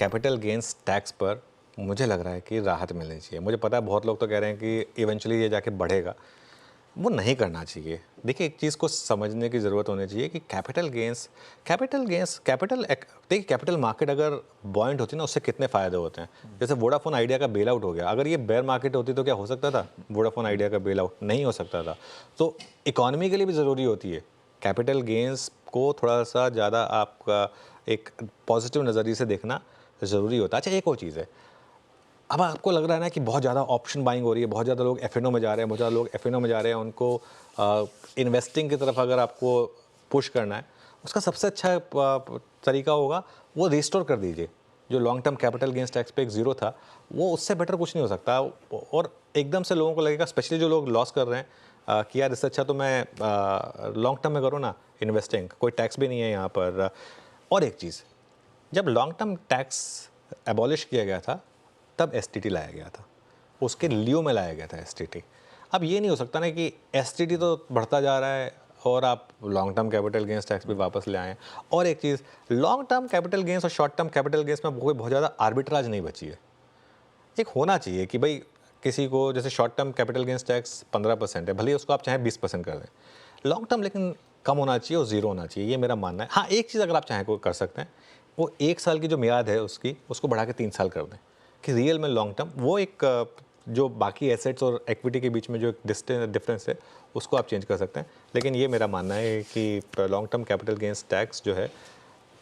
Capital gains tax पर मुझे लग रहा है कि राहत मिलनी चाहिए। मुझे पता है बहुत लोग तो कह रहे हैं कि इवेंचुअली ये जाके बढ़ेगा, वो नहीं करना चाहिए। देखिए, एक चीज़ को समझने की ज़रूरत होनी चाहिए कि देखिए कैपिटल मार्केट अगर बॉइंट होती ना, उससे कितने फ़ायदे होते हैं। जैसे वोडाफोन आइडिया का बेल आउट हो गया, अगर ये बेयर मार्केट होती तो क्या हो सकता था? वोडाफोन आइडिया का बेल आउट नहीं हो सकता था। तो इकोनॉमी के लिए भी ज़रूरी होती है कैपिटल गेंस को थोड़ा सा ज़्यादा आपका एक पॉजिटिव नज़रिए से देखना ज़रूरी होता है। अच्छा, एक और चीज़ है, अब आपको लग रहा है ना कि बहुत ज़्यादा ऑप्शन बाइंग हो रही है, बहुत ज़्यादा लोग एफ में जा रहे हैं, बहुत ज़्यादा लोग एफ में जा रहे हैं, उनको इन्वेस्टिंग की तरफ अगर आपको पुश करना है, उसका सबसे अच्छा तरीका होगा वो रिस्टोर कर दीजिए। जो long term capital gains tax पे एक ज़ीरो था, वो उससे बेटर कुछ नहीं हो सकता। और एकदम से लोगों को लगेगा, स्पेशली जो लोग लॉस कर रहे हैं, कि यार इससे अच्छा तो मैं लॉन्ग टर्म में करूँ ना इन्वेस्टिंग, कोई टैक्स भी नहीं है यहाँ पर। और एक चीज़, जब लॉन्ग टर्म टैक्स एबॉलिश किया गया था तब एसटीटी लाया गया था, उसके लियो में लाया गया था एसटीटी। अब ये नहीं हो सकता ना कि एसटीटी तो बढ़ता जा रहा है और आप long term capital gains tax भी वापस ले आएँ। और एक चीज़, लॉन्ग टर्म कैपिटल गेंस और शॉर्ट टर्म कैपिटल गेंस में कोई बहुत ज़्यादा आर्बिट्राज नहीं बची है। एक होना चाहिए कि भाई किसी को, जैसे short term capital gains tax 15% है, भले ही उसको आप चाहें 20% कर दें। लॉन्ग टर्म लेकिन कम होना चाहिए और ज़ीरो होना चाहिए, ये मेरा मानना है। हाँ, एक चीज़ अगर आप चाहें को कर सकते हैं, वो 1 साल की जो मियाद है उसकी, उसको बढ़ा के 3 साल कर दें, कि रियल में लॉन्ग टर्म वो एक जो बाकी एसेट्स और इक्विटी के बीच में जो एक डिफरेंस है, उसको आप चेंज कर सकते हैं। लेकिन ये मेरा मानना है कि long term capital gains tax जो है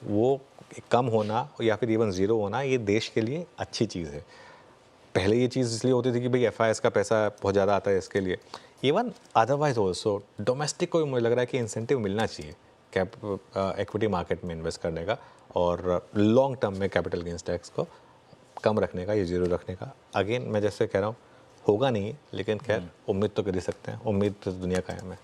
वो कम होना या फिर इवन ज़ीरो होना, ये देश के लिए अच्छी चीज़ है। पहले ये चीज़ इसलिए होती थी कि भाई एफआईएस का पैसा बहुत ज़्यादा आता है इसके लिए। इवन अदरवाइज ऑल्सो डोमेस्टिक को भी मुझे लग रहा है कि इंसेंटिव मिलना चाहिए इक्विटी मार्केट में इन्वेस्ट करने का, और लॉन्ग टर्म में कैपिटल गेंस टैक्स को कम रखने का या ज़ीरो रखने का। अगेन मैं जैसे कह रहा हूँ, होगा नहीं, लेकिन खैर उम्मीद तो कर ही सकते हैं, उम्मीद तो दुनिया कायम है।